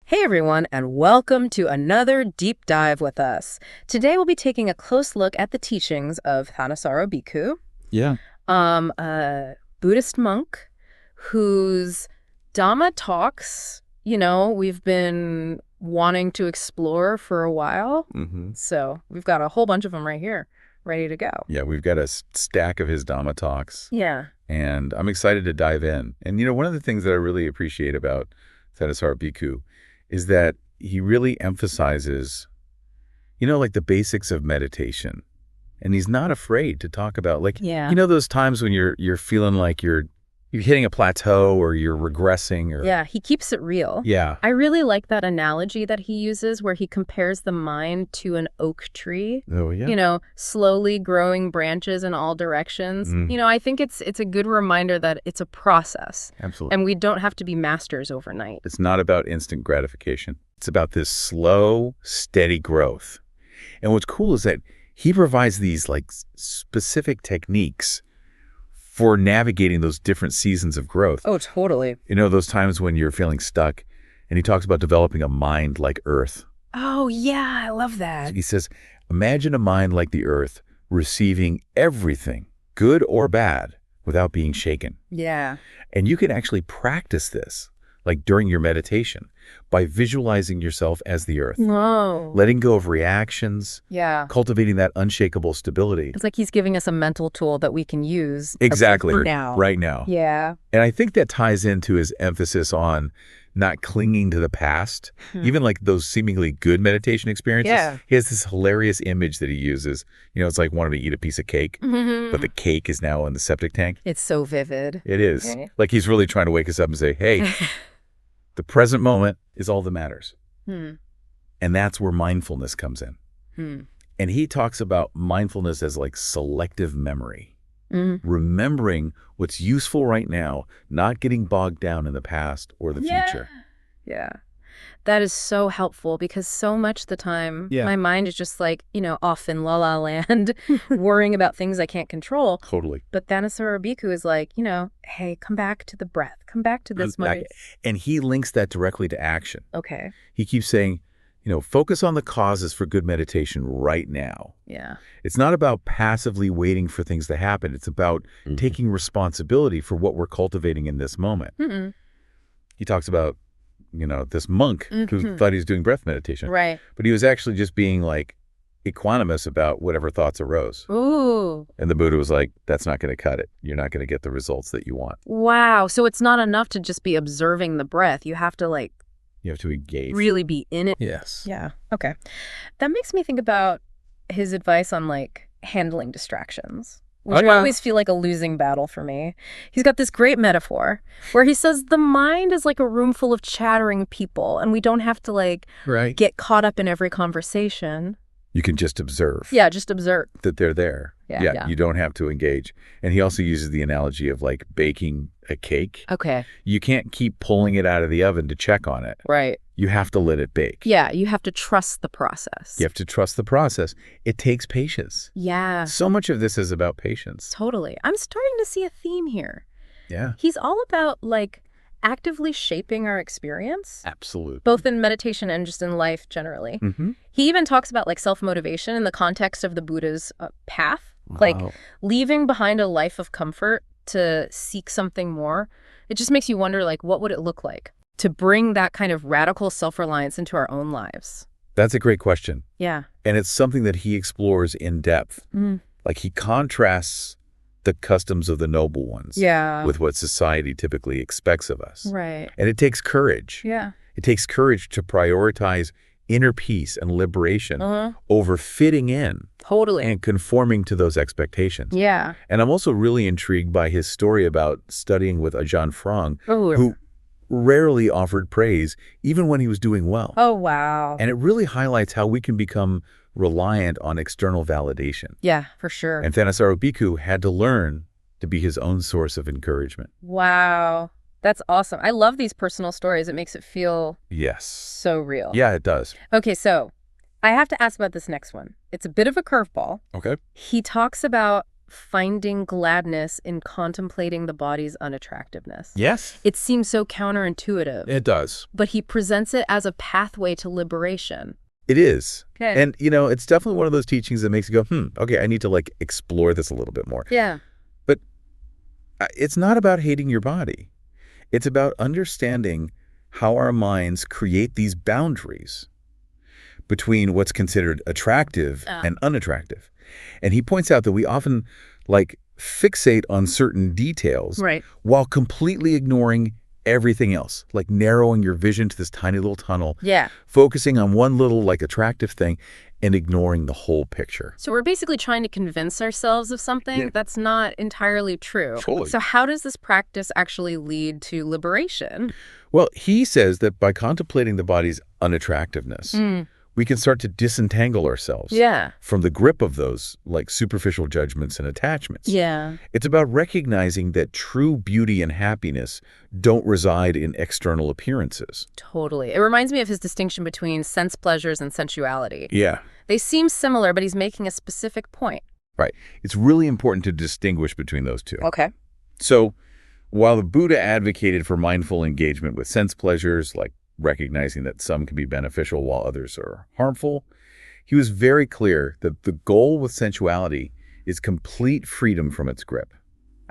Hey everyone, and welcome to another deep dive with us. Today we'll be taking a close look at the teachings of Thanissaro Bhikkhu, Yeah. a Buddhist monk whose Dhamma talks, we've been wanting to explore for a while. hmm So we've got a whole bunch of them right here, ready to go. Yeah, we've got a stack of his Dhamma talks, Yeah. and I'm excited to dive in. And, one of the things that I really appreciate about Thanissaro Bhikkhu is that he really emphasizes, like the basics of meditation. And he's not afraid to talk about, Yeah. those times when you're feeling like you're hitting a plateau or you're regressing or Yeah, he keeps it real. Yeah. I really like that analogy that he uses where he compares the mind to an oak tree. Oh, yeah. Slowly growing branches in all directions. Mm. I think it's a good reminder that it's a process Absolutely. and we don't have to be masters overnight. It's not about instant gratification. It's about this slow, steady growth. And what's cool is that he provides these specific techniques for navigating those different seasons of growth. Oh, totally. Those times when you're feeling stuck. And he talks about developing a mind like Earth. Oh, yeah, I love that. He says, imagine a mind like the Earth receiving everything, good or bad, without being shaken. Yeah. And you can actually practice this, during your meditation, by visualizing yourself as the Earth. Whoa. Letting go of reactions, Yeah. cultivating that unshakable stability. It's like he's giving us a mental tool that we can use. Exactly. For now. Right now. Yeah. And I think that ties into his emphasis on not clinging to the past, even those seemingly good meditation experiences. Yeah. He has this hilarious image that he uses. It's like wanting to eat a piece of cake, but the cake is now in the septic tank. It's so vivid. It is. Okay. Like he's really trying to wake us up and say, hey, the present moment is all that matters. And that's where mindfulness comes in. And he talks about mindfulness as selective memory. Remembering what's useful right now, not getting bogged down in the past or the future. Yeah. That is so helpful because so much of the time, my mind is just off in la la land, worrying about things I can't control. Totally. But Thanissaro Bhikkhu is like, hey, come back to the breath. Come back to this moment. And he links that directly to action. Okay. He keeps saying, focus on the causes for good meditation right now. Yeah. It's not about passively waiting for things to happen. It's about taking responsibility for what we're cultivating in this moment. He talks about, this monk who thought he was doing breath meditation. Right. But he was actually just being equanimous about whatever thoughts arose. Ooh. And the Buddha was like, that's not going to cut it. You're not going to get the results that you want. Wow. So it's not enough to just be observing the breath. You have to You have to engage. really be in it. Yes. Yeah. Okay. That makes me think about his advice on handling distractions, which I always feel like a losing battle for me. He's got this great metaphor where he says the mind is like a room full of chattering people and we don't have to get caught up in every conversation. You can just observe. Yeah, just observe. That they're there. Yeah. You don't have to engage. And he also uses the analogy of baking a cake. Okay. You can't keep pulling it out of the oven to check on it. Right. You have to let it bake. Yeah, you have to trust the process. You have to trust the process. It takes patience. Yeah. So much of this is about patience. Totally. I'm starting to see a theme here. Yeah. He's all about actively shaping our experience. Absolutely. Both in meditation and just in life generally. He even talks about self-motivation in the context of the Buddha's path. Wow. Leaving behind a life of comfort to seek something more. It just makes you wonder what would it look like to bring that kind of radical self-reliance into our own lives? That's a great question. Yeah. And it's something that he explores in depth. He contrasts the customs of the noble ones with what society typically expects of us. Right. And it takes courage. Yeah. It takes courage to prioritize inner peace and liberation over fitting in Totally. and conforming to those expectations. Yeah. And I'm also really intrigued by his story about studying with Ajahn Frang, who rarely offered praise even when he was doing well. Oh, wow. And it really highlights how we can become reliant on external validation. Yeah, for sure. And Thanissaro Bhikkhu had to learn to be his own source of encouragement. Wow. That's awesome. I love these personal stories. It makes it feel so real. Yeah, it does. Okay, so I have to ask about this next one. It's a bit of a curveball. Okay. He talks about finding gladness in contemplating the body's unattractiveness. Yes. It seems so counterintuitive. It does. But he presents it as a pathway to liberation. It is. Okay. And, it's definitely one of those teachings that makes you go, okay, I need to explore this a little bit more. Yeah. But it's not about hating your body. It's about understanding how our minds create these boundaries between what's considered attractive and unattractive. And he points out that we often fixate on certain details while completely ignoring everything else, narrowing your vision to this tiny little tunnel, focusing on one little attractive thing and ignoring the whole picture. So we're basically trying to convince ourselves of something that's not entirely true. Totally. So how does this practice actually lead to liberation? Well, he says that by contemplating the body's unattractiveness, we can start to disentangle ourselves from the grip of those superficial judgments and attachments. Yeah. It's about recognizing that true beauty and happiness don't reside in external appearances. Totally. It reminds me of his distinction between sense pleasures and sensuality. Yeah. They seem similar, but he's making a specific point. Right. It's really important to distinguish between those two. Okay. So while the Buddha advocated for mindful engagement with sense pleasures, recognizing that some can be beneficial while others are harmful, he was very clear that the goal with sensuality is complete freedom from its grip.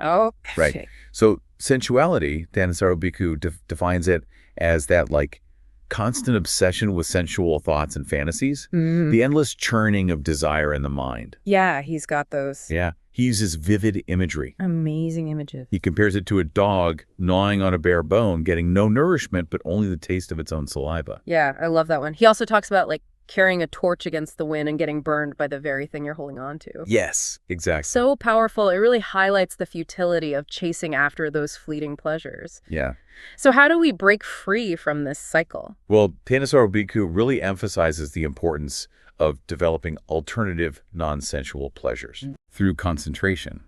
Oh, right. So sensuality, Thanissaro Bhikkhu defines it as that constant obsession with sensual thoughts and fantasies, the endless churning of desire in the mind. Yeah, he's got those. Yeah. He uses vivid imagery. Amazing images. He compares it to a dog gnawing on a bare bone, getting no nourishment, but only the taste of its own saliva. Yeah, I love that one. He also talks about carrying a torch against the wind and getting burned by the very thing you're holding on to. Yes, exactly. So powerful. It really highlights the futility of chasing after those fleeting pleasures. Yeah. So how do we break free from this cycle? Well, Thanissaro Bhikkhu really emphasizes the importance of developing alternative non-sensual pleasures through concentration.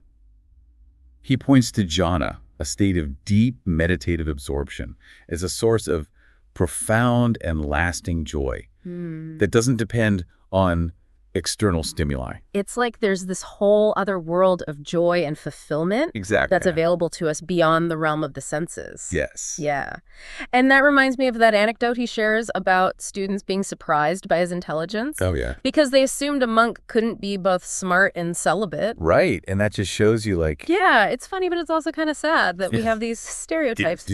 He points to jhana, a state of deep meditative absorption, as a source of profound and lasting joy that doesn't depend on external stimuli. It's like there's this whole other world of joy and fulfillment that's available to us beyond the realm of the senses. Yes. Yeah. And that reminds me of that anecdote he shares about students being surprised by his intelligence. Oh, yeah. Because they assumed a monk couldn't be both smart and celibate. Right. And that just shows you Yeah, it's funny, but it's also kind of sad that we have these stereotypes.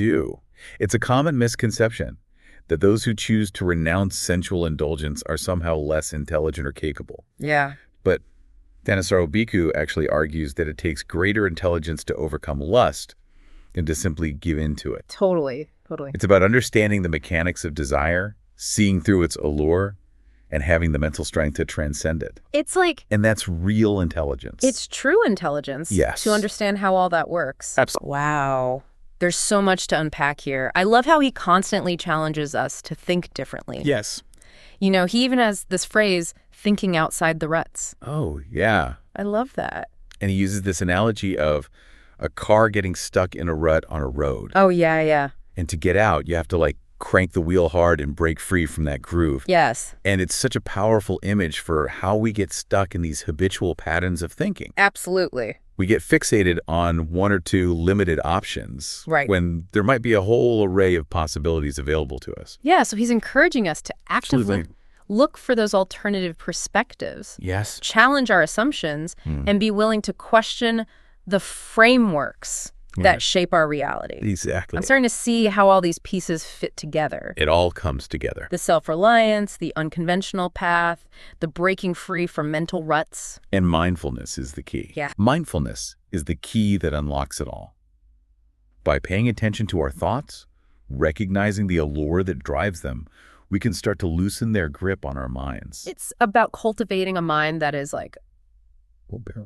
It's a common misconception that those who choose to renounce sensual indulgence are somehow less intelligent or capable. Yeah. But Thanissaro Bhikkhu actually argues that it takes greater intelligence to overcome lust than to simply give in to it. Totally. It's about understanding the mechanics of desire, seeing through its allure, and having the mental strength to transcend it. It's And that's real intelligence. It's true intelligence. Yes. To understand how all that works. Absolutely. Wow. There's so much to unpack here. I love how he constantly challenges us to think differently. Yes. He even has this phrase, thinking outside the ruts. Oh, yeah. I love that. And he uses this analogy of a car getting stuck in a rut on a road. Oh, yeah. And to get out, you have to crank the wheel hard and break free from that groove. Yes. And it's such a powerful image for how we get stuck in these habitual patterns of thinking. Absolutely. We get fixated on one or two limited options when there might be a whole array of possibilities available to us. Yeah, so he's encouraging us to actively look for those alternative perspectives. Yes. Challenge our assumptions and be willing to question the frameworks that shape our reality. Exactly. I'm starting to see how all these pieces fit together. It all comes together. The self-reliance, the unconventional path, the breaking free from mental ruts. And mindfulness is the key. Yeah. Mindfulness is the key that unlocks it all. By paying attention to our thoughts, recognizing the allure that drives them, we can start to loosen their grip on our minds. It's about cultivating a mind that is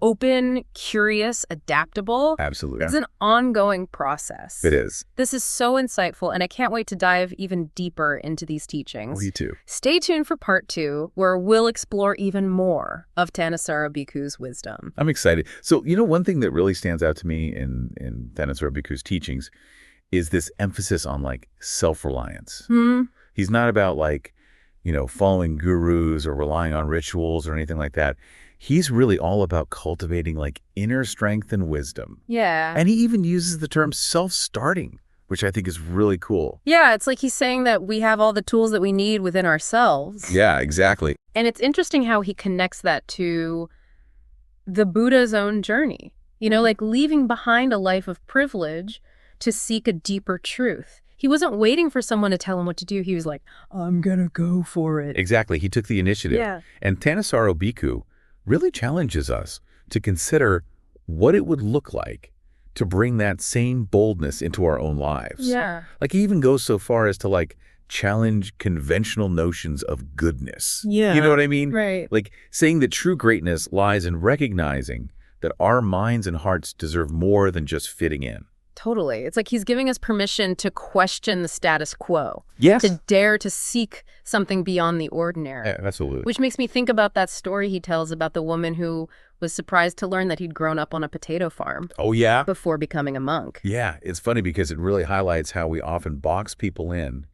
open, curious, adaptable. Absolutely. It's an ongoing process. It is. This is so insightful, and I can't wait to dive even deeper into these teachings. Me too. Stay tuned for part 2, where we'll explore even more of Thanissaro Bhikkhu's wisdom. I'm excited. So, one thing that really stands out to me in Thanissaro Bhikkhu's teachings is this emphasis on self-reliance. He's not about following gurus or relying on rituals or anything like that. He's really all about cultivating like inner strength and wisdom. Yeah. And he even uses the term self-starting, which I think is really cool. Yeah, it's like he's saying that we have all the tools that we need within ourselves. Yeah, exactly. And it's interesting how he connects that to the Buddha's own journey. Like leaving behind a life of privilege to seek a deeper truth. He wasn't waiting for someone to tell him what to do. He was like, I'm gonna go for it. Exactly. He took the initiative. Yeah. And Thanissaro Bhikkhu really challenges us to consider what it would look like to bring that same boldness into our own lives. Yeah. Like he even goes so far as to like challenge conventional notions of goodness. Yeah. You know what I mean? Right. Like saying that true greatness lies in recognizing that our minds and hearts deserve more than just fitting in. Totally. It's like he's giving us permission to question the status quo. Yes. To dare to seek something beyond the ordinary. Absolutely. Which makes me think about that story he tells about the woman who was surprised to learn that he'd grown up on a potato farm. Oh, yeah? Before becoming a monk. Yeah. It's funny because it really highlights how we often box people in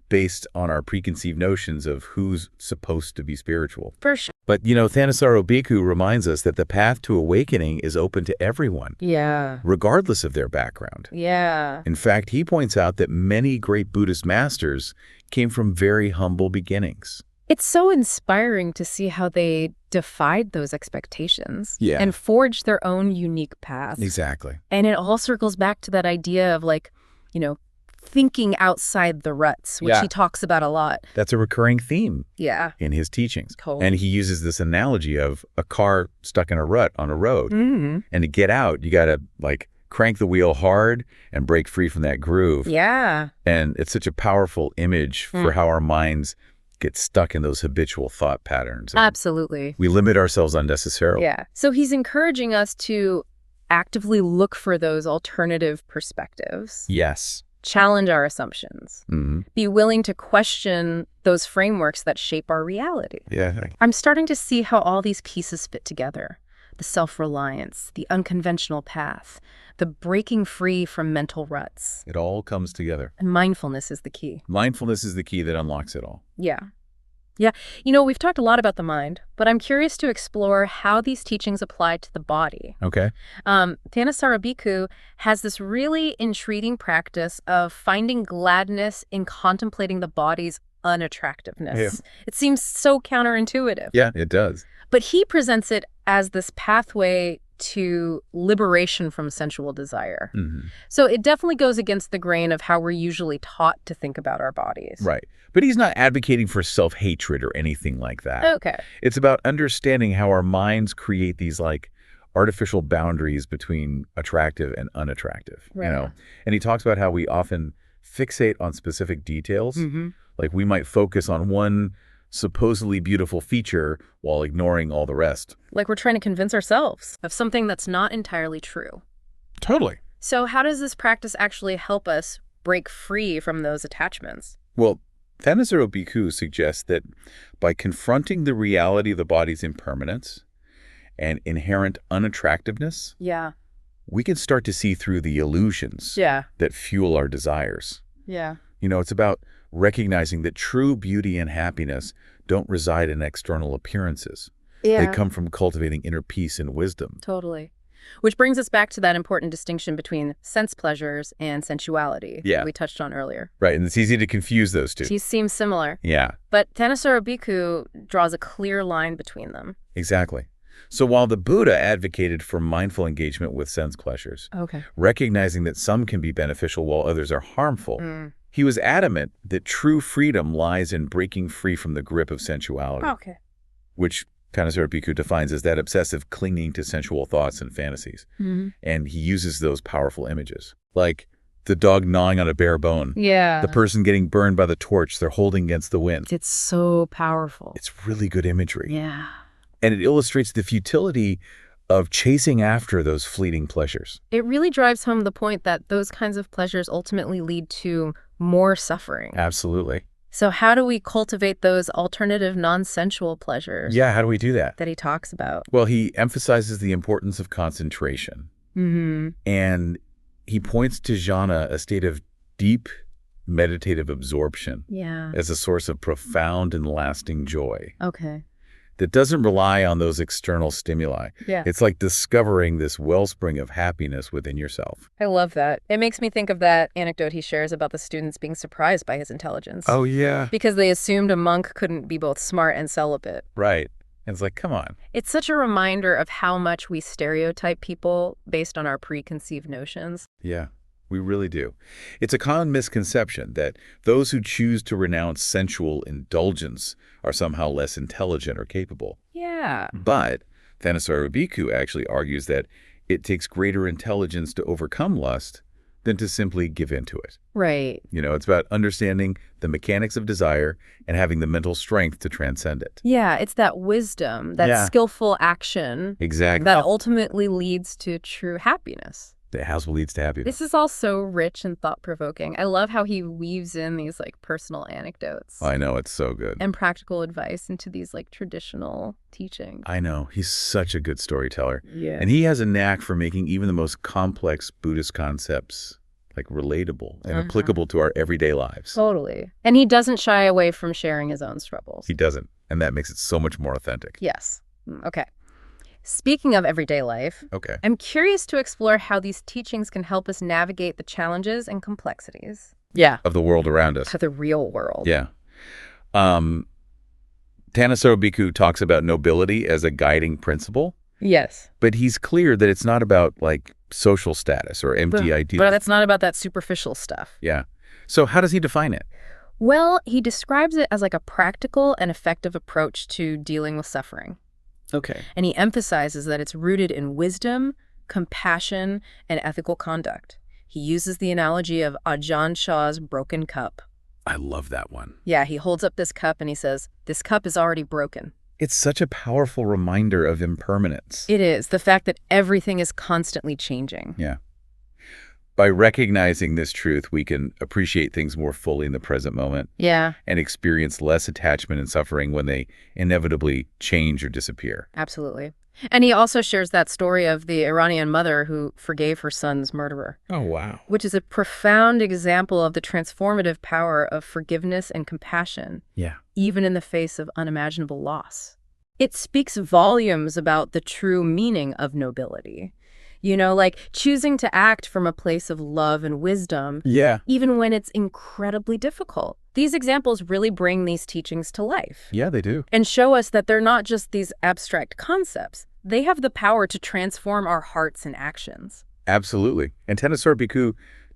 based on our preconceived notions of who's supposed to be spiritual. For sure. But, Thanissaro Bhikkhu reminds us that the path to awakening is open to everyone. Yeah. Regardless of their background. Yeah. In fact, he points out that many great Buddhist masters came from very humble beginnings. It's so inspiring to see how they defied those expectations. Yeah. And forged their own unique path. Exactly. And it all circles back to that idea of thinking outside the ruts, which he talks about a lot. That's a recurring theme in his teachings. Cool. And he uses this analogy of a car stuck in a rut on a road. Mm-hmm. And to get out, you got to crank the wheel hard and break free from that groove. Yeah. And it's such a powerful image for how our minds get stuck in those habitual thought patterns. Absolutely. We limit ourselves unnecessarily. Yeah. So he's encouraging us to actively look for those alternative perspectives. Yes. Challenge our assumptions. Mm-hmm. Be willing to question those frameworks that shape our reality. Yeah. I'm starting to see how all these pieces fit together. The self-reliance, the unconventional path, the breaking free from mental ruts. It all comes together. And mindfulness is the key. Mindfulness is the key that unlocks it all. Yeah. Yeah. We've talked a lot about the mind, but I'm curious to explore how these teachings apply to the body. Okay. Thanissaro Bhikkhu has this really intriguing practice of finding gladness in contemplating the body's unattractiveness. Yeah. It seems so counterintuitive. Yeah, it does. But he presents it as this pathway to liberation from sensual desire. Mm-hmm. So it definitely goes against the grain of how we're usually taught to think about our bodies. Right. But he's not advocating for self-hatred or anything like that. Okay. It's about understanding how our minds create these artificial boundaries between attractive and unattractive, Right. And he talks about how we often fixate on specific details. Mm-hmm. Like we might focus on one supposedly beautiful feature while ignoring all the rest. Like we're trying to convince ourselves of something that's not entirely true. Totally. So how does this practice actually help us break free from those attachments? Well, Thanissaro Bhikkhu suggests that by confronting the reality of the body's impermanence and inherent unattractiveness, we can start to see through the illusions that fuel our desires. Yeah. It's about recognizing that true beauty and happiness don't reside in external appearances. Yeah. They come from cultivating inner peace and wisdom. Totally. Which brings us back to that important distinction between sense pleasures and sensuality that we touched on earlier. Right, and it's easy to confuse those two. These seem similar. Yeah. But Thanissaro Bhikkhu draws a clear line between them. Exactly. So while the Buddha advocated for mindful engagement with sense pleasures, recognizing that some can be beneficial while others are harmful, he was adamant that true freedom lies in breaking free from the grip of sensuality, which Thanissaro Bhikkhu defines as that obsessive clinging to sensual thoughts and fantasies. Mm-hmm. And he uses those powerful images, like the dog gnawing on a bare bone, Yeah. the person getting burned by the torch they're holding against the wind. It's so powerful. It's really good imagery. Yeah. And it illustrates the futility of chasing after those fleeting pleasures. It really drives home the point that those kinds of pleasures ultimately lead to more suffering. Absolutely. So how do we cultivate those alternative non-sensual pleasures Yeah, how do we do that? that he talks about? Well, he emphasizes the importance of concentration. Mm-hmm. And he points to jhana, a state of deep, meditative absorption Yeah. as a source of profound and lasting joy Okay. that doesn't rely on those external stimuli. Yeah. It's like discovering this wellspring of happiness within yourself. I love that. It makes me think of that anecdote he shares about the students being surprised by his intelligence. Oh, yeah. Because they assumed a monk couldn't be both smart and celibate. Right. And it's like, come on. It's such a reminder of how much we stereotype people based on our preconceived notions. Yeah, we really do. It's a common misconception that those who choose to renounce sensual indulgence are somehow less intelligent or capable. Yeah. But Thanissaro Bhikkhu actually argues that it takes greater intelligence to overcome lust than to simply give in to it. Right. You know, it's about understanding the mechanics of desire and having the mental strength to transcend it. Yeah, it's that wisdom, that Yeah. skillful action Exactly. that ultimately leads to true happiness. The house leads to happiness. This is all so rich and thought-provoking. I love how he weaves in these like personal anecdotes I know, it's so good. and practical advice into these like traditional teachings. I know, he's such a good storyteller. Yeah. And he has a knack for making even the most complex Buddhist concepts like relatable and applicable to our everyday lives. Totally. And he doesn't shy away from sharing his own struggles. He doesn't. And that makes it so much more authentic. Yes. Okay. Speaking of everyday life, Okay. I'm curious to explore how these teachings can help us navigate the challenges and complexities. Of the world around us. To the real world. Yeah. Thanissaro Bhikkhu talks about nobility as a guiding principle, Yes. but he's clear that it's not about like social status or empty ideas. But that's not about that superficial stuff. Yeah. So how does he define it? Well, he describes it as like a practical and effective approach to dealing with suffering. Okay. And he emphasizes that it's rooted in wisdom, compassion, and ethical conduct. He uses the analogy of Ajahn Shah's broken cup. I love that one. Yeah, he holds up this cup and he says, "This cup is already broken." It's such a powerful reminder of impermanence. It is, the fact that everything is constantly changing. Yeah. By recognizing this truth, we can appreciate things more fully in the present moment Yeah, and experience less attachment and suffering when they inevitably change or disappear. absolutely. And he also shares that story of the Iranian mother who forgave her son's murderer, Oh, wow. which is a profound example of the transformative power of forgiveness and compassion, Yeah. even in the face of unimaginable loss. It speaks volumes about the true meaning of nobility. You know, like choosing to act from a place of love and wisdom, Yeah. even when it's incredibly difficult. These examples really bring these teachings to life Yeah, they do. and show us that they're not just these abstract concepts. They have the power to transform our hearts and actions. Absolutely. And Thanissaro Bhikkhu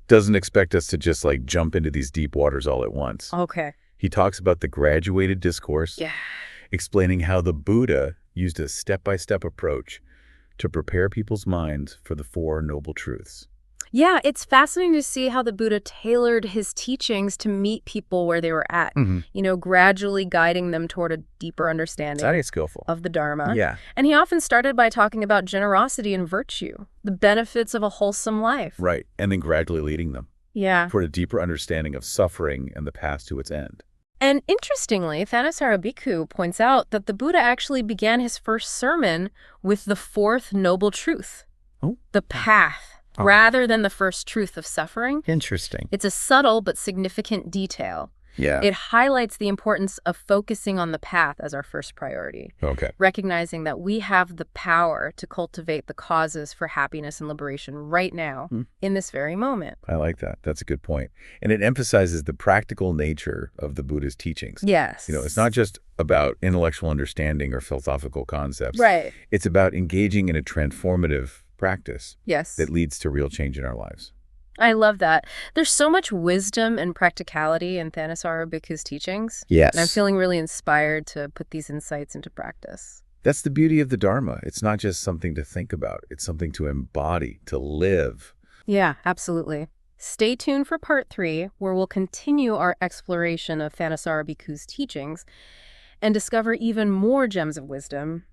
doesn't expect us to just like jump into these deep waters all at once. Okay. He talks about the graduated discourse, Yeah. explaining how the Buddha used a step-by-step approach to prepare people's minds for the Four Noble Truths. Yeah, it's fascinating to see how the Buddha tailored his teachings to meet people where they were at, you know, gradually guiding them toward a deeper understanding Very skillful. of the Dharma. Yeah. And he often started by talking about generosity and virtue, the benefits of a wholesome life. Right. And then gradually leading them Yeah. toward a deeper understanding of suffering and the path to its end. And interestingly, Thanissaro Bhikkhu points out that the Buddha actually began his first sermon with the fourth noble truth, the path, rather than the first truth of suffering. Interesting. It's a subtle but significant detail. Yeah. It highlights the importance of focusing on the path as our first priority, Okay. recognizing that we have the power to cultivate the causes for happiness and liberation right now, in this very moment. I like that. That's a good point. And it emphasizes the practical nature of the Buddha's teachings. Yes. You know, it's not just about intellectual understanding or philosophical concepts. Right. It's about engaging in a transformative practice Yes. that leads to real change in our lives. I love that. There's so much wisdom and practicality in Thanissaro Bhikkhu's teachings. Yes. And I'm feeling really inspired to put these insights into practice. That's the beauty of the Dharma. It's not just something to think about. It's something to embody, to live. Yeah, absolutely. Stay tuned for part 3, where we'll continue our exploration of Thanissaro Bhikkhu's teachings and discover even more gems of wisdom.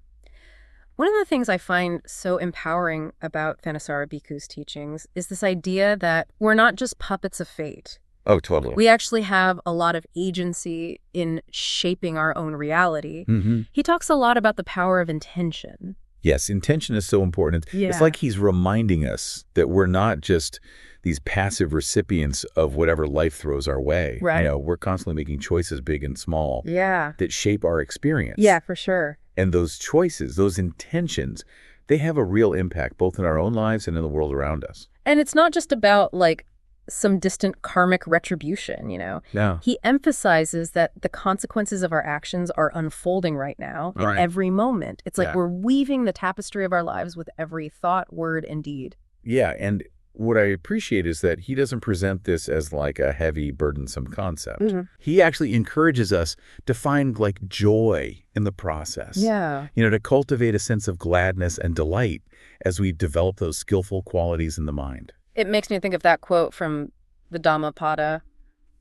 One of the things I find so empowering about Thanissaro Bhikkhu's teachings is this idea that we're not just puppets of fate. Oh, totally. We actually have a lot of agency in shaping our own reality. He talks a lot about the power of intention. Yes, intention is so important. Yeah. It's like he's reminding us that we're not just these passive recipients of whatever life throws our way. Right. We're constantly making choices, big and small, Yeah. that shape our experience. Yeah, for sure. And those choices, those intentions, they have a real impact both in our own lives and in the world around us. And it's not just about like some distant karmic retribution, No. He emphasizes that the consequences of our actions are unfolding right now in Right. every moment. It's like Yeah. we're weaving the tapestry of our lives with every thought, word, and deed. Yeah, and what I appreciate is that he doesn't present this as like a heavy, burdensome concept. He actually encourages us to find like joy in the process. Yeah. To cultivate a sense of gladness and delight as we develop those skillful qualities in the mind. It makes me think of that quote from the Dhammapada.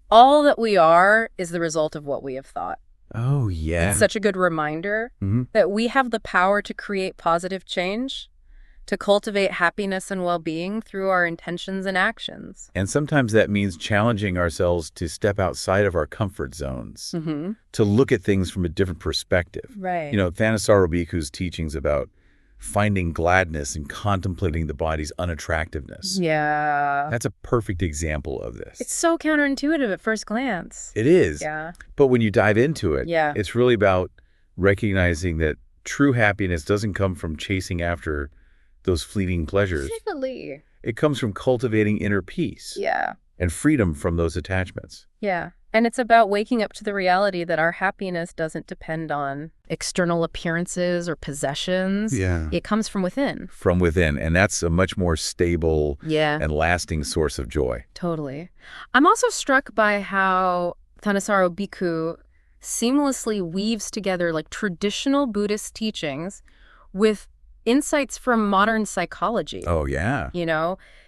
All that we are is the result of what we have thought. Oh, yeah. It's such a good reminder that we have the power to create positive change, to cultivate happiness and well-being through our intentions and actions. And sometimes that means challenging ourselves to step outside of our comfort zones, to look at things from a different perspective. Right. Thanissaro Bhikkhu's teachings about finding gladness and contemplating the body's unattractiveness. Yeah. That's a perfect example of this. It's so counterintuitive at first glance. It is. Yeah. But when you dive into it, Yeah. it's really about recognizing that true happiness doesn't come from chasing after those fleeting pleasures. Definitely. It comes from cultivating inner peace Yeah. and freedom from those attachments. Yeah. And it's about waking up to the reality that our happiness doesn't depend on external appearances or possessions. Yeah. It comes from within. From within. And that's a much more stable Yeah. and lasting source of joy. Totally. I'm also struck by how Thanissaro Bhikkhu seamlessly weaves together like traditional Buddhist teachings with insights from modern psychology. Oh, yeah.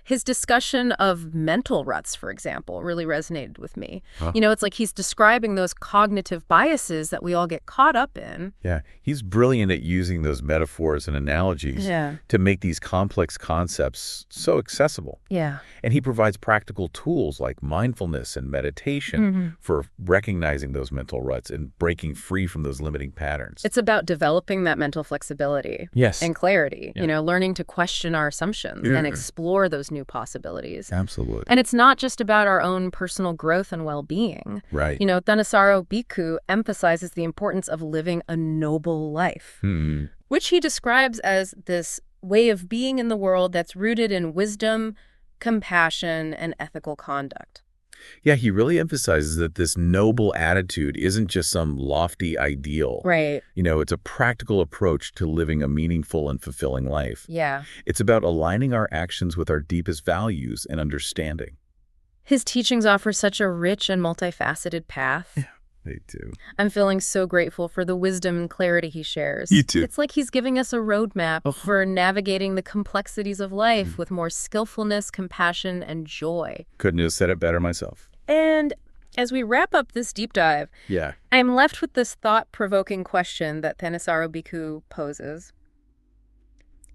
His discussion of mental ruts, for example, really resonated with me. Huh. It's like he's describing those cognitive biases that we all get caught up in. Yeah. He's brilliant at using those metaphors and analogies to make these complex concepts so accessible. Yeah. And he provides practical tools like mindfulness and meditation for recognizing those mental ruts and breaking free from those limiting patterns. It's about developing that mental flexibility. Yes. And clarity, Yeah. Learning to question our assumptions and explore those new possibilities. Absolutely. And it's not just about our own personal growth and well-being. Right. Thanissaro Bhikkhu emphasizes the importance of living a noble life, which he describes as this way of being in the world that's rooted in wisdom, compassion, and ethical conduct. Yeah, he really emphasizes that this noble attitude isn't just some lofty ideal. Right. It's a practical approach to living a meaningful and fulfilling life. Yeah. It's about aligning our actions with our deepest values and understanding. His teachings offer such a rich and multifaceted path. Yeah, they do. I'm feeling so grateful for the wisdom and clarity he shares. You too. It's like he's giving us a roadmap for navigating the complexities of life with more skillfulness, compassion, and joy. Couldn't have said it better myself. And as we wrap up this deep dive, Yeah. I'm left with this thought-provoking question that Thanissaro Bhikkhu poses.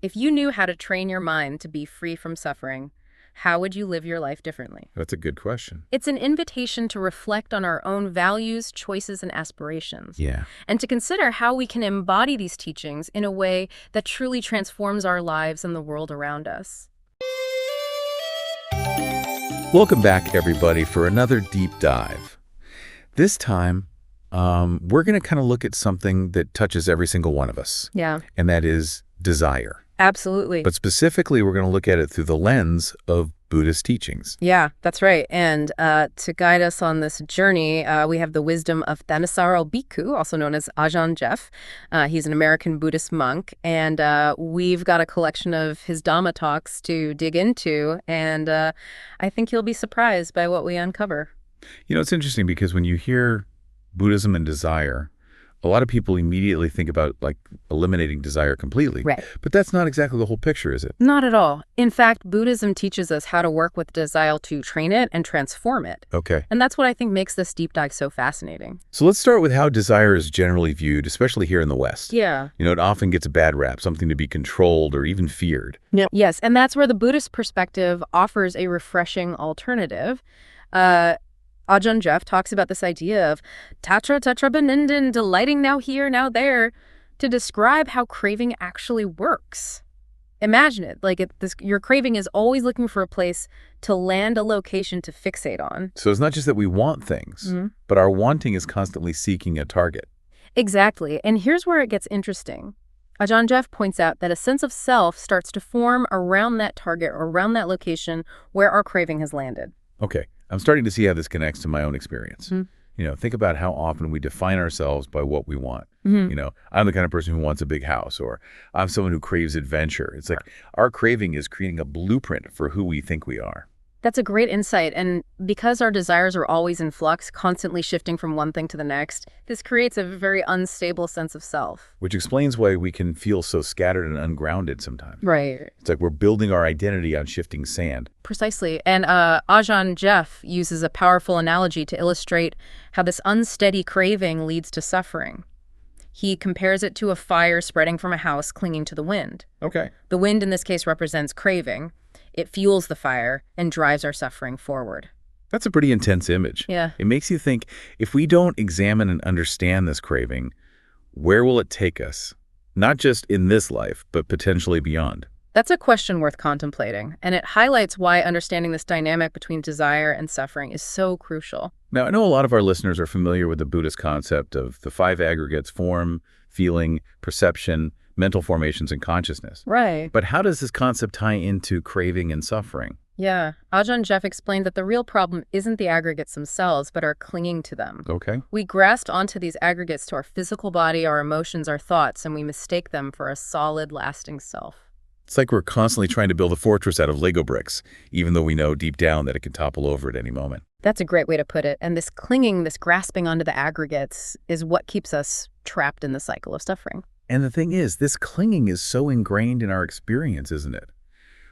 If you knew how to train your mind to be free from suffering, how would you live your life differently? That's a good question. It's an invitation to reflect on our own values, choices, and aspirations. Yeah. And to consider how we can embody these teachings in a way that truly transforms our lives and the world around us. Welcome back, everybody, for another deep dive. This time, we're going to kind of look at something that touches every single one of us, Yeah, and that is desire. absolutely. But specifically, we're going to look at it through the lens of Buddhist teachings. Yeah, that's right. And to guide us on this journey, we have the wisdom of Thanissaro Bhikkhu, also known as Ajahn Jeff. He's an American Buddhist monk, and we've got a collection of his Dhamma talks to dig into, and I think you'll be surprised by what we uncover. It's interesting because when you hear Buddhism and desire, a lot of people immediately think about like eliminating desire completely. Right. But that's not exactly the whole picture, is it? Not at all. In fact, Buddhism teaches us how to work with desire to train it and transform it. Okay. And that's what I think makes this deep dive so fascinating. So let's start with how desire is generally viewed, especially here in the West. Yeah. It often gets a bad rap, something to be controlled or even feared. Yes, and that's where the Buddhist perspective offers a refreshing alternative. Ajahn Jeff talks about this idea of tatra tatra benindin, delighting now here, now there, to describe how craving actually works. Imagine it. Like your craving is always looking for a place to land a location to fixate on. So it's not just that we want things, but our wanting is constantly seeking a target. Exactly. And here's where it gets interesting. Ajahn Jeff points out that a sense of self starts to form around that target or around that location where our craving has landed. Okay, I'm starting to see how this connects to my own experience. Think about how often we define ourselves by what we want. I'm the kind of person who wants a big house, or I'm someone who craves adventure. It's like our craving is creating a blueprint for who we think we are. That's a great insight. And because our desires are always in flux, constantly shifting from one thing to the next, this creates a very unstable sense of self. Which explains why we can feel so scattered and ungrounded sometimes. Right. It's like we're building our identity on shifting sand. Precisely. And Ajahn Jeff uses a powerful analogy to illustrate how this unsteady craving leads to suffering. He compares it to a fire spreading from a house clinging to the wind. Okay. The wind in this case represents craving. It fuels the fire and drives our suffering forward. That's a pretty intense image. Yeah. It makes you think, if we don't examine and understand this craving, where will it take us? Not just in this life, but potentially beyond. That's a question worth contemplating, and it highlights why understanding this dynamic between desire and suffering is so crucial. Now, I know a lot of our listeners are familiar with the Buddhist concept of the 5 aggregates: form, feeling, perception, mental formations, and consciousness. Right. But how does this concept tie into craving and suffering? Yeah. Ajahn Jeff explained that the real problem isn't the aggregates themselves, but our clinging to them. Okay. We grasp onto these aggregates to our physical body, our emotions, our thoughts, and we mistake them for a solid, lasting self. It's like we're constantly trying to build a fortress out of Lego bricks, even though we know deep down that it can topple over at any moment. That's a great way to put it. And this clinging, this grasping onto the aggregates is what keeps us trapped in the cycle of suffering. And the thing is, this clinging is so ingrained in our experience, isn't it?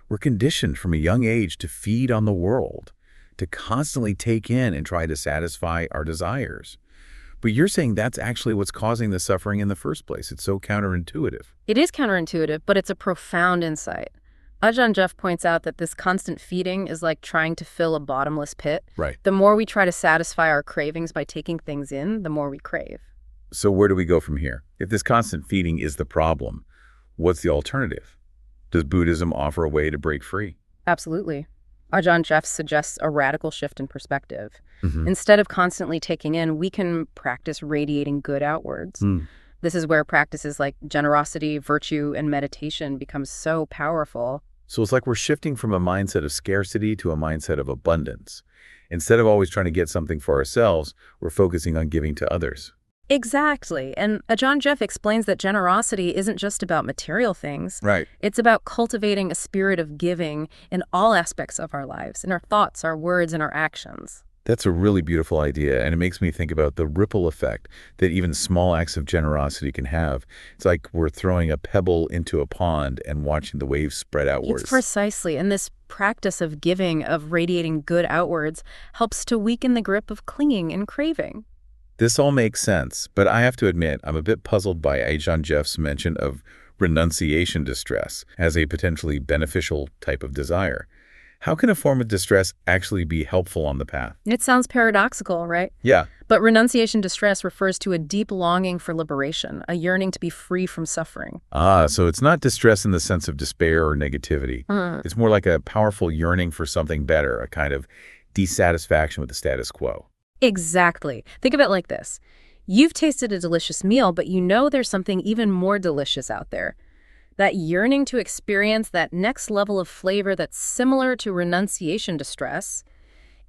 We're conditioned from a young age to feed on the world, to constantly take in and try to satisfy our desires. But you're saying that's actually what's causing the suffering in the first place. It's so counterintuitive. It is counterintuitive, but it's a profound insight. Ajahn Jeff points out that this constant feeding is like trying to fill a bottomless pit. Right. The more we try to satisfy our cravings by taking things in, the more we crave. So where do we go from here? If this constant feeding is the problem, what's the alternative? Does Buddhism offer a way to break free? Absolutely. Ajahn Jeff suggests a radical shift in perspective. Instead of constantly taking in, we can practice radiating good outwards. This is where practices like generosity, virtue, and meditation become so powerful. So it's like we're shifting from a mindset of scarcity to a mindset of abundance. Instead of always trying to get something for ourselves, we're focusing on giving to others. Exactly. And Ajahn Jeff explains that generosity isn't just about material things. Right. It's about cultivating a spirit of giving in all aspects of our lives, in our thoughts, our words, and our actions. That's a really beautiful idea, and it makes me think about the ripple effect that even small acts of generosity can have. It's like we're throwing a pebble into a pond and watching the waves spread outwards. It's precisely. And this practice of giving, of radiating good outwards, helps to weaken the grip of clinging and craving. This all makes sense, but I have to admit I'm a bit puzzled by Ajahn Jeff's mention of renunciation distress as a potentially beneficial type of desire. How can a form of distress actually be helpful on the path? It sounds paradoxical, right? Yeah. But renunciation distress refers to a deep longing for liberation, a yearning to be free from suffering. So it's not distress in the sense of despair or negativity. It's more like a powerful yearning for something better, a kind of dissatisfaction with the status quo. Exactly. Think of it like this. You've tasted a delicious meal, but you know there's something even more delicious out there. That yearning to experience that next level of flavor that's similar to renunciation distress,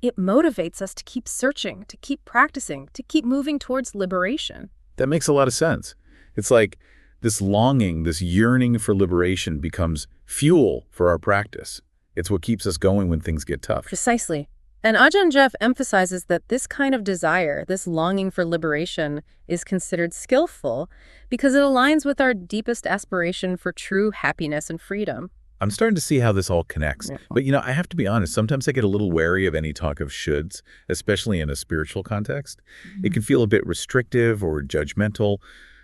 it motivates us to keep searching, to keep practicing, to keep moving towards liberation. That makes a lot of sense. It's like this longing, this yearning for liberation becomes fuel for our practice. It's what keeps us going when things get tough. Precisely. And Ajahn Jeff emphasizes that this kind of desire, this longing for liberation, is considered skillful because it aligns with our deepest aspiration for true happiness and freedom. I'm starting to see how this all connects. Yeah. But, I have to be honest, sometimes I get a little wary of any talk of shoulds, especially in a spiritual context. It can feel a bit restrictive or judgmental,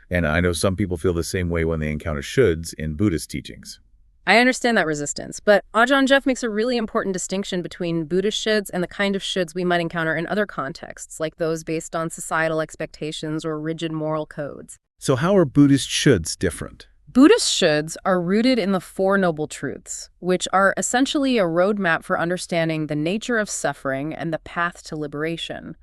and I know some people feel the same way when they encounter shoulds in Buddhist teachings. I understand that resistance, but Ajahn Jeff makes a really important distinction between Buddhist shoulds and the kind of shoulds we might encounter in other contexts, like those based on societal expectations or rigid moral codes. So how are Buddhist shoulds different? Buddhist shoulds are rooted in the Four Noble Truths, which are essentially a roadmap for understanding the nature of suffering and the path to liberation.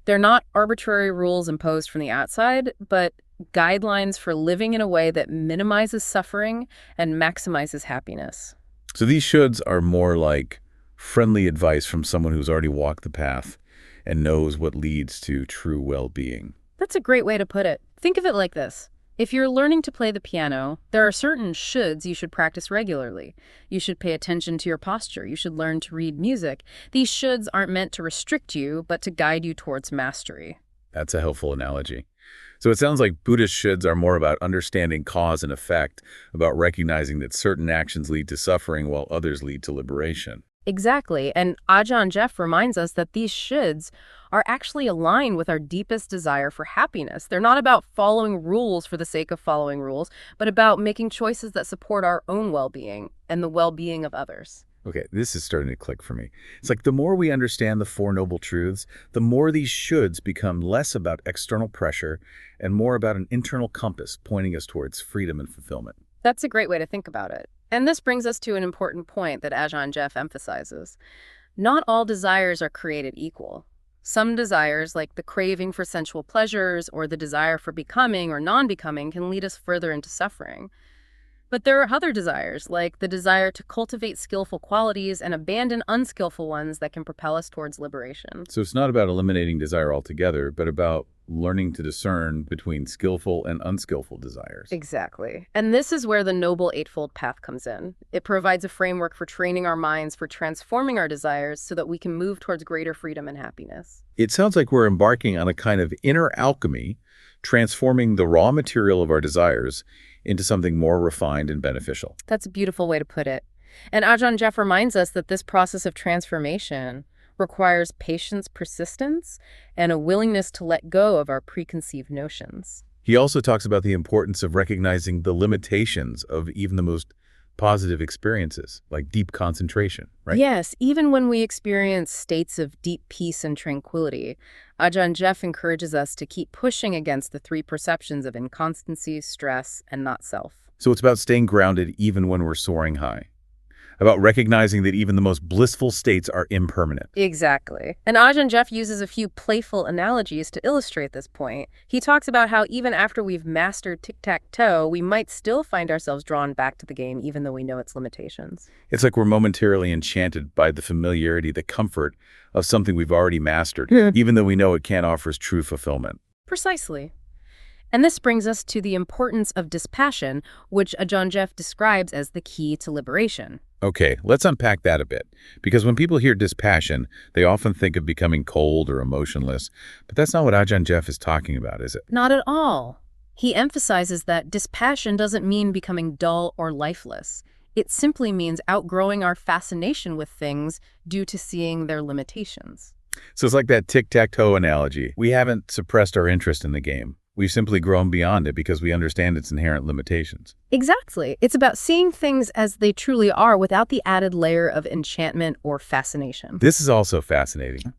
They're not arbitrary rules imposed from the outside, but guidelines for living in a way that minimizes suffering and maximizes happiness. So these shoulds are more like friendly advice from someone who's already walked the path and knows what leads to true well-being. That's a great way to put it. Think of it like this. If you're learning to play the piano, there are certain shoulds you should practice regularly. You should pay attention to your posture. You should learn to read music. These shoulds aren't meant to restrict you, but to guide you towards mastery. That's a helpful analogy. So it sounds like Buddhist shoulds are more about understanding cause and effect, about recognizing that certain actions lead to suffering while others lead to liberation. Exactly, and Ajahn Jeff reminds us that these shoulds are actually aligned with our deepest desire for happiness. They're not about following rules for the sake of following rules, but about making choices that support our own well-being and the well-being of others. Okay, this is starting to click for me. It's like the more we understand the Four Noble Truths, the more these shoulds become less about external pressure and more about an internal compass pointing us towards freedom and fulfillment. That's a great way to think about it. And this brings us to an important point that Ajahn Jeff emphasizes. Not all desires are created equal. Some desires, like the craving for sensual pleasures or the desire for becoming or non-becoming, can lead us further into suffering. But there are other desires, like the desire to cultivate skillful qualities and abandon unskillful ones that can propel us towards liberation. So it's not about eliminating desire altogether, but about learning to discern between skillful and unskillful desires. Exactly. And this is where the Noble Eightfold Path comes in. It provides a framework for training our minds for transforming our desires so that we can move towards greater freedom and happiness. It sounds like we're embarking on a kind of inner alchemy, transforming the raw material of our desires into something more refined and beneficial. That's a beautiful way to put it. And Ajahn Jeff reminds us that this process of transformation requires patience, persistence, and a willingness to let go of our preconceived notions. He also talks about the importance of recognizing the limitations of even the most positive experiences, like deep concentration, right? Yes, even when we experience states of deep peace and tranquility, Ajahn Jeff encourages us to keep pushing against the three perceptions of inconstancy, stress, and not self. So it's about staying grounded even when we're soaring high, about recognizing that even the most blissful states are impermanent. Exactly. And Ajahn Jeff uses a few playful analogies to illustrate this point. He talks about how even after we've mastered tic-tac-toe, we might still find ourselves drawn back to the game even though we know its limitations. It's like we're momentarily enchanted by the familiarity, the comfort of something we've already mastered, even though we know it can't offer us true fulfillment. Precisely. And this brings us to the importance of dispassion, which Ajahn Jeff describes as the key to liberation. Okay, let's unpack that a bit. Because when people hear dispassion, they often think of becoming cold or emotionless. But that's not what Ajahn Jeff is talking about, is it? Not at all. He emphasizes that dispassion doesn't mean becoming dull or lifeless. It simply means outgrowing our fascination with things due to seeing their limitations. So it's like that tic-tac-toe analogy. We haven't suppressed our interest in the game. We've simply grown beyond it because we understand its inherent limitations. Exactly. It's about seeing things as they truly are without the added layer of enchantment or fascination. This is also fascinating.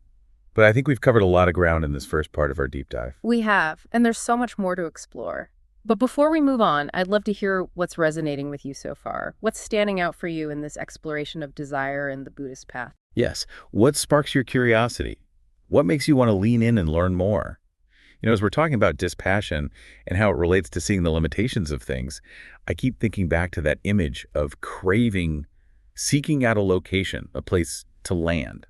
But I think we've covered a lot of ground in this first part of our deep dive. We have, and there's so much more to explore. But before we move on, I'd love to hear what's resonating with you so far. What's standing out for you in this exploration of desire and the Buddhist path? Yes. What sparks your curiosity? What makes you want to lean in and learn more? You know, as we're talking about dispassion and how it relates to seeing the limitations of things, I keep thinking back to that image of craving, seeking out a location, a place to land.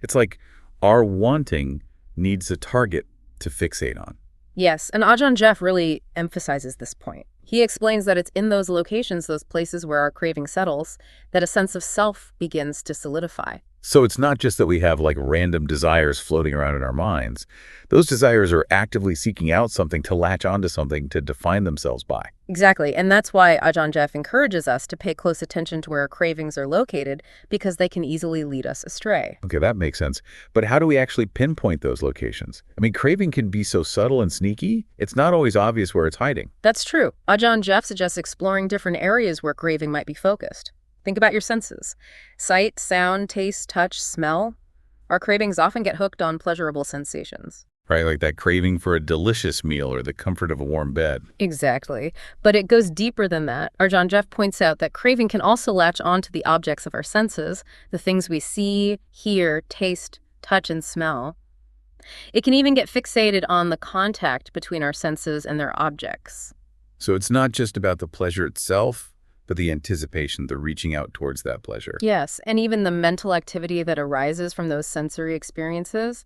It's like our wanting needs a target to fixate on. Yes, and Ajahn Jeff really emphasizes this point. He explains that it's in those locations, those places where our craving settles, that a sense of self begins to solidify. So it's not just that we have like random desires floating around in our minds. Those desires are actively seeking out something to latch onto something to define themselves by. Exactly, and that's why Ajahn Jeff encourages us to pay close attention to where our cravings are located, because they can easily lead us astray. Okay, that makes sense. But how do we actually pinpoint those locations? I mean, craving can be so subtle and sneaky, it's not always obvious where it's hiding. That's true. Ajahn Jeff suggests exploring different areas where craving might be focused. Think about your senses. Sight, sound, taste, touch, smell. Our cravings often get hooked on pleasurable sensations. Right? Like that craving for a delicious meal or the comfort of a warm bed. Exactly. But it goes deeper than that. Arjan Jeff points out that craving can also latch onto the objects of our senses, the things we see, hear, taste, touch, and smell. It can even get fixated on the contact between our senses and their objects. So it's not just about the pleasure itself, but the anticipation, the reaching out towards that pleasure. Yes, and even the mental activity that arises from those sensory experiences,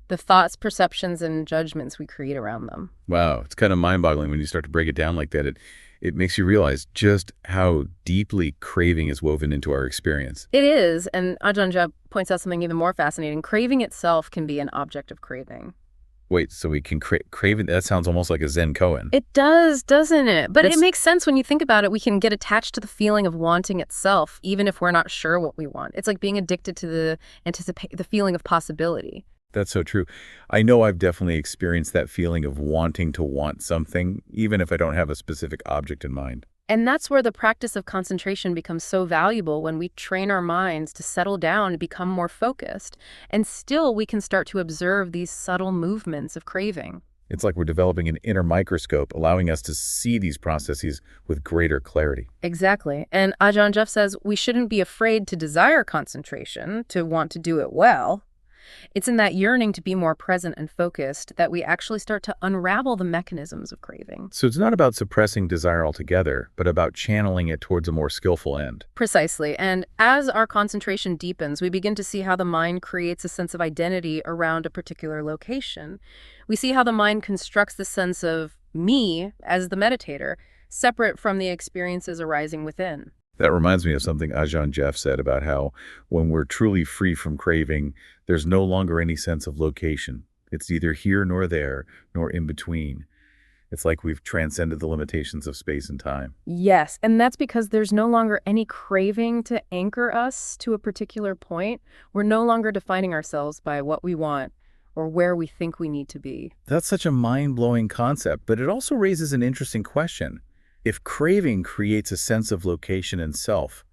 the thoughts, perceptions, and judgments we create around them. Wow, it's kind of mind-boggling when you start to break it down like that. It makes you realize just how deeply craving is woven into our experience. It is, and Ajahn Jha points out something even more fascinating. Craving itself can be an object of craving. Wait, so we can crave it? That sounds almost like a Zen koan. It does, doesn't it? But it makes sense when you think about it. We can get attached to the feeling of wanting itself, even if we're not sure what we want. It's like being addicted to the feeling of possibility. That's so true. I know I've definitely experienced that feeling of wanting to want something, even if I don't have a specific object in mind. And that's where the practice of concentration becomes so valuable, when we train our minds to settle down and become more focused. And still, we can start to observe these subtle movements of craving. It's like we're developing an inner microscope, allowing us to see these processes with greater clarity. Exactly. And Ajahn Jeff says we shouldn't be afraid to desire concentration, to want to do it well. It's in that yearning to be more present and focused that we actually start to unravel the mechanisms of craving. So it's not about suppressing desire altogether, but about channeling it towards a more skillful end. Precisely. And as our concentration deepens, we begin to see how the mind creates a sense of identity around a particular location. We see how the mind constructs the sense of me as the meditator, separate from the experiences arising within. That reminds me of something Ajahn Jeff said about how when we're truly free from craving, there's no longer any sense of location. It's neither here nor there, nor in between. It's like we've transcended the limitations of space and time. Yes, and that's because there's no longer any craving to anchor us to a particular point. We're no longer defining ourselves by what we want or where we think we need to be. That's such a mind-blowing concept, but it also raises an interesting question. If craving creates a sense of location and self,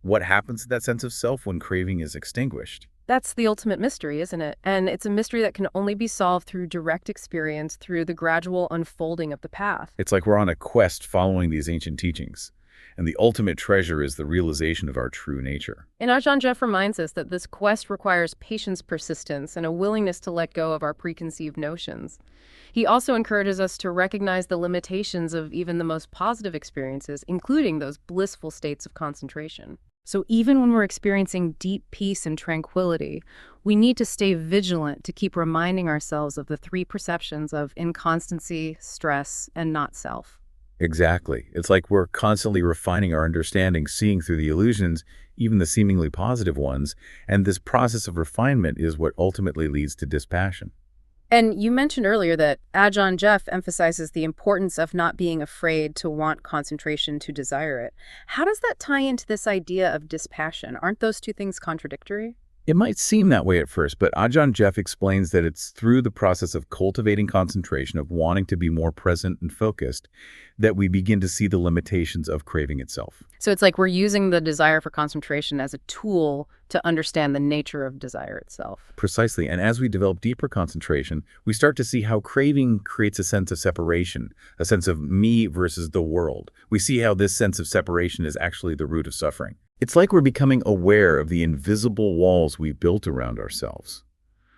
what happens to that sense of self when craving is extinguished? That's the ultimate mystery, isn't it? And it's a mystery that can only be solved through direct experience, through the gradual unfolding of the path. It's like we're on a quest following these ancient teachings, and the ultimate treasure is the realization of our true nature. And Ajahn Jeff reminds us that this quest requires patience, persistence, and a willingness to let go of our preconceived notions. He also encourages us to recognize the limitations of even the most positive experiences, including those blissful states of concentration. So even when we're experiencing deep peace and tranquility, we need to stay vigilant to keep reminding ourselves of the three perceptions of inconstancy, stress, and not self. Exactly. It's like we're constantly refining our understanding, seeing through the illusions, even the seemingly positive ones, and this process of refinement is what ultimately leads to dispassion. And you mentioned earlier that Ajahn Jeff emphasizes the importance of not being afraid to want concentration, to desire it. How does that tie into this idea of dispassion? Aren't those two things contradictory? It might seem that way at first, but Ajahn Jeff explains that it's through the process of cultivating concentration, of wanting to be more present and focused, that we begin to see the limitations of craving itself. So it's like we're using the desire for concentration as a tool to understand the nature of desire itself. Precisely. And as we develop deeper concentration, we start to see how craving creates a sense of separation, a sense of me versus the world. We see how this sense of separation is actually the root of suffering. It's like we're becoming aware of the invisible walls we've built around ourselves.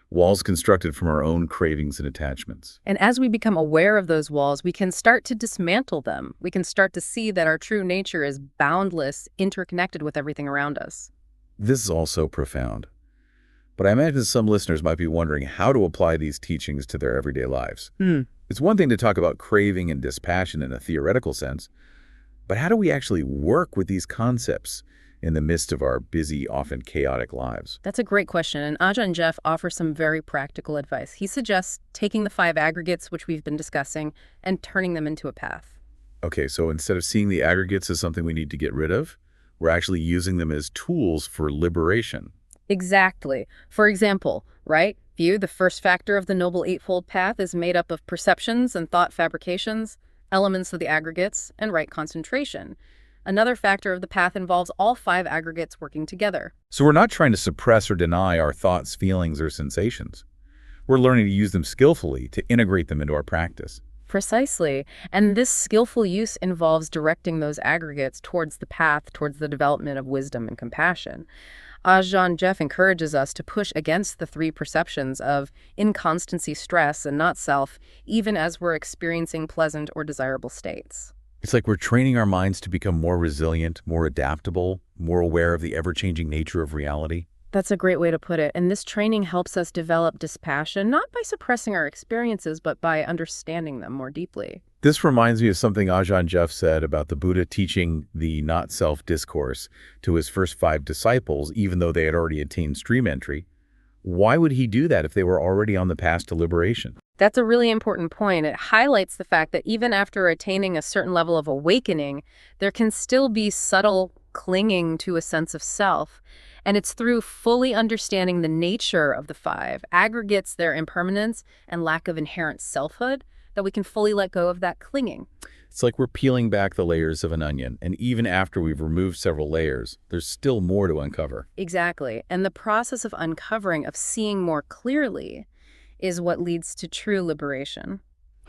Walls constructed from our own cravings and attachments. And as we become aware of those walls, we can start to dismantle them. We can start to see that our true nature is boundless, interconnected with everything around us. This is all so profound. But I imagine some listeners might be wondering how to apply these teachings to their everyday lives. It's one thing to talk about craving and dispassion in a theoretical sense, but how do we actually work with these concepts in the midst of our busy, often chaotic lives? That's a great question, and Ajahn Jeff offers some very practical advice. He suggests taking the 5 aggregates, which we've been discussing, and turning them into a path. Okay, so instead of seeing the aggregates as something we need to get rid of, we're actually using them as tools for liberation. Exactly. For example, right view, the first factor of the Noble Eightfold Path, is made up of perceptions and thought fabrications, elements of the aggregates, and right concentration. Another factor of the path involves all 5 aggregates working together. So we're not trying to suppress or deny our thoughts, feelings, or sensations. We're learning to use them skillfully to integrate them into our practice. Precisely. And this skillful use involves directing those aggregates towards the path, towards the development of wisdom and compassion. Ajahn Jeff encourages us to push against the three perceptions of inconstancy, stress, and not self, even as we're experiencing pleasant or desirable states. It's like we're training our minds to become more resilient, more adaptable, more aware of the ever-changing nature of reality. That's a great way to put it. And this training helps us develop dispassion, not by suppressing our experiences, but by understanding them more deeply. This reminds me of something Ajahn Jeff said about the Buddha teaching the not-self discourse to his first 5 disciples, even though they had already attained stream entry. Why would he do that if they were already on the path to liberation? That's a really important point. It highlights the fact that even after attaining a certain level of awakening, there can still be subtle clinging to a sense of self. And it's through fully understanding the nature of the 5 aggregates, their impermanence, and lack of inherent selfhood, that we can fully let go of that clinging. It's like we're peeling back the layers of an onion, and even after we've removed several layers, there's still more to uncover. Exactly. And the process of uncovering, of seeing more clearly, is what leads to true liberation.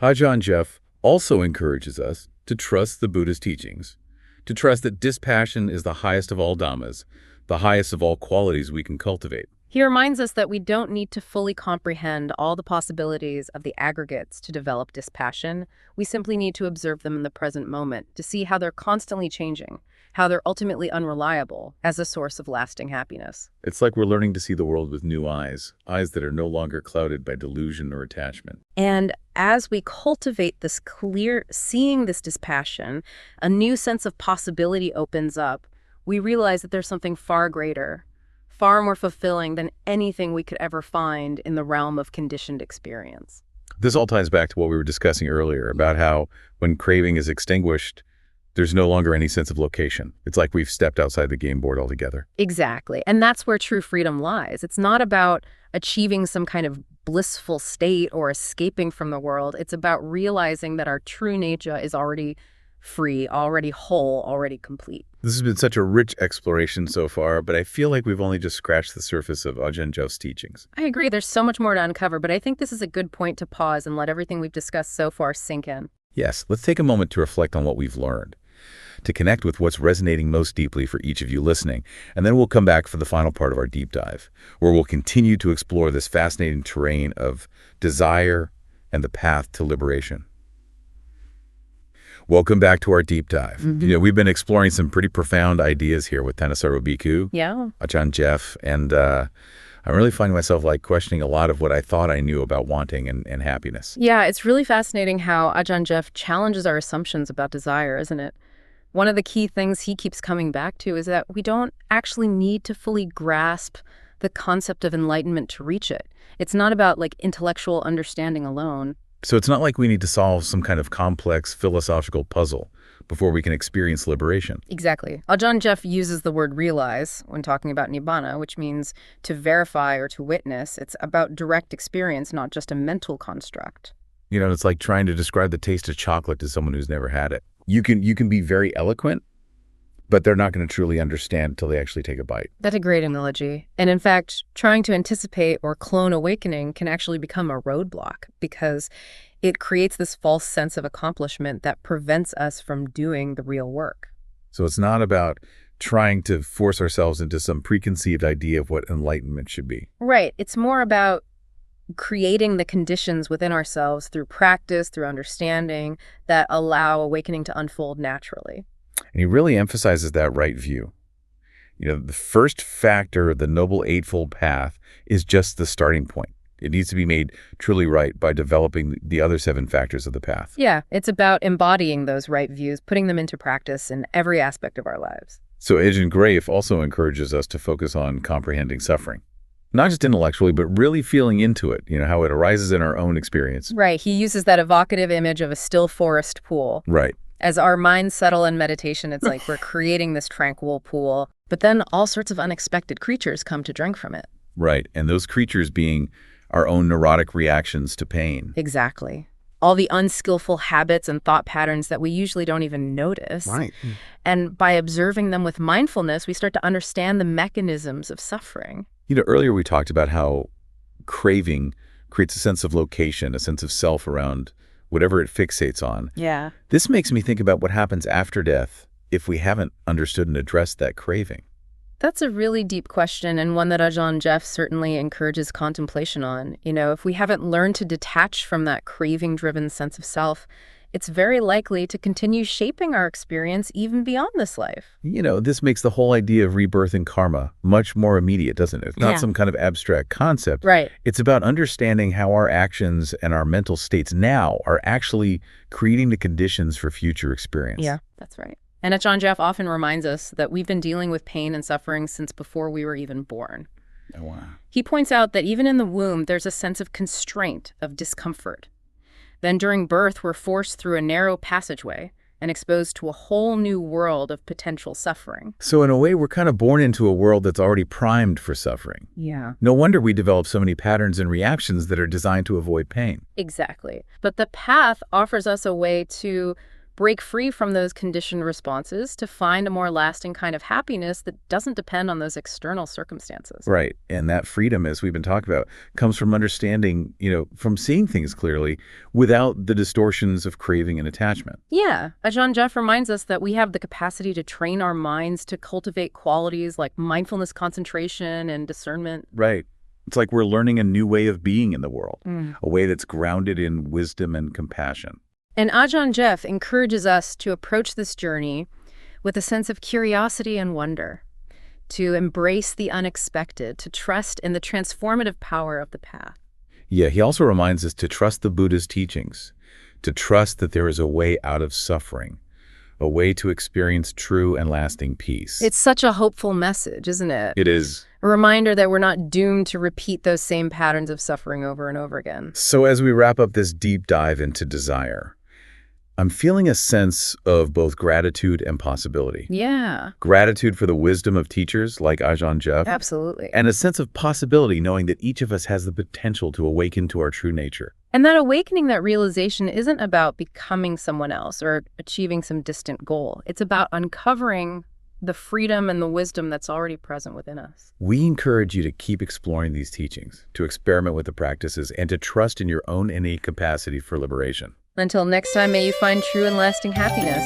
Ajahn Jeff also encourages us to trust the Buddha's teachings, to trust that dispassion is the highest of all dhammas, the highest of all qualities we can cultivate. He reminds us that we don't need to fully comprehend all the possibilities of the aggregates to develop dispassion. We simply need to observe them in the present moment, to see how they're constantly changing, how they're ultimately unreliable as a source of lasting happiness. It's like we're learning to see the world with new eyes that are no longer clouded by delusion or attachment. And as we cultivate this seeing this dispassion, a new sense of possibility opens up. We realize that there's something far greater, far more fulfilling than anything we could ever find in the realm of conditioned experience. This all ties back to what we were discussing earlier about how when craving is extinguished, there's no longer any sense of location. It's like we've stepped outside the game board altogether. Exactly. And that's where true freedom lies. It's not about achieving some kind of blissful state or escaping from the world. It's about realizing that our true nature is already free, already whole, already complete. This has been such a rich exploration so far, but I feel like we've only just scratched the surface of Ajahn Jeff's teachings. I agree. There's so much more to uncover, but I think this is a good point to pause and let everything we've discussed so far sink in. Yes, let's take a moment to reflect on what we've learned, to connect with what's resonating most deeply for each of you listening, and then we'll come back for the final part of our deep dive, where we'll continue to explore this fascinating terrain of desire and the path to liberation. Welcome back to our deep dive. We've been exploring some pretty profound ideas here with Thanissaro Bhikkhu, Ajahn Jeff, and I'm really finding myself questioning a lot of what I thought I knew about wanting and happiness. Yeah, it's really fascinating how Ajahn Jeff challenges our assumptions about desire, isn't it? One of the key things he keeps coming back to is that we don't actually need to fully grasp the concept of enlightenment to reach it. It's not about intellectual understanding alone. So it's not like we need to solve some kind of complex philosophical puzzle before we can experience liberation. Exactly. Ajahn Jeff uses the word realize when talking about nibbana, which means to verify or to witness. It's about direct experience, not just a mental construct. It's like trying to describe the taste of chocolate to someone who's never had it. You can be very eloquent, but they're not going to truly understand until they actually take a bite. That's a great analogy. And in fact, trying to anticipate or clone awakening can actually become a roadblock because it creates this false sense of accomplishment that prevents us from doing the real work. So it's not about trying to force ourselves into some preconceived idea of what enlightenment should be. Right. It's more about creating the conditions within ourselves through practice, through understanding, that allow awakening to unfold naturally. And he really emphasizes that right view. The first factor of the Noble Eightfold Path is just the starting point. It needs to be made truly right by developing the other 7 factors of the path. Yeah, it's about embodying those right views, putting them into practice in every aspect of our lives. So Ajahn Grafe also encourages us to focus on comprehending suffering. Not just intellectually, but really feeling into it, how it arises in our own experience. Right. He uses that evocative image of a still forest pool. Right. As our minds settle in meditation, it's like we're creating this tranquil pool, but then all sorts of unexpected creatures come to drink from it. Right. And those creatures being our own neurotic reactions to pain. Exactly. All the unskillful habits and thought patterns that we usually don't even notice. Right. And by observing them with mindfulness, we start to understand the mechanisms of suffering. Earlier we talked about how craving creates a sense of location, a sense of self around whatever it fixates on. Yeah. This makes me think about what happens after death if we haven't understood and addressed that craving. That's a really deep question, and one that Ajahn Jeff certainly encourages contemplation on. If we haven't learned to detach from that craving-driven sense of self, it's very likely to continue shaping our experience even beyond this life. This makes the whole idea of rebirth and karma much more immediate, doesn't it? It's not some kind of abstract concept. Right. It's about understanding how our actions and our mental states now are actually creating the conditions for future experience. Yeah, that's right. And Ajahn Jeff often reminds us that we've been dealing with pain and suffering since before we were even born. Oh, wow. He points out that even in the womb, there's a sense of constraint, of discomfort. Then during birth, we're forced through a narrow passageway and exposed to a whole new world of potential suffering. So in a way, we're kind of born into a world that's already primed for suffering. Yeah. No wonder we develop so many patterns and reactions that are designed to avoid pain. Exactly. But the path offers us a way to break free from those conditioned responses to find a more lasting kind of happiness that doesn't depend on those external circumstances. Right. And that freedom, as we've been talking about, comes from understanding, from seeing things clearly without the distortions of craving and attachment. Yeah. Ajahn Jeff reminds us that we have the capacity to train our minds to cultivate qualities like mindfulness, concentration, and discernment. Right. It's like we're learning a new way of being in the world, a way that's grounded in wisdom and compassion. And Ajahn Jeff encourages us to approach this journey with a sense of curiosity and wonder, to embrace the unexpected, to trust in the transformative power of the path. Yeah, he also reminds us to trust the Buddha's teachings, to trust that there is a way out of suffering, a way to experience true and lasting peace. It's such a hopeful message, isn't it? It is. A reminder that we're not doomed to repeat those same patterns of suffering over and over again. So as we wrap up this deep dive into desire, I'm feeling a sense of both gratitude and possibility. Yeah. Gratitude for the wisdom of teachers like Ajahn Jeff. Absolutely. And a sense of possibility knowing that each of us has the potential to awaken to our true nature. And that awakening, that realization isn't about becoming someone else or achieving some distant goal. It's about uncovering the freedom and the wisdom that's already present within us. We encourage you to keep exploring these teachings, to experiment with the practices, and to trust in your own innate capacity for liberation. Until next time, may you find true and lasting happiness.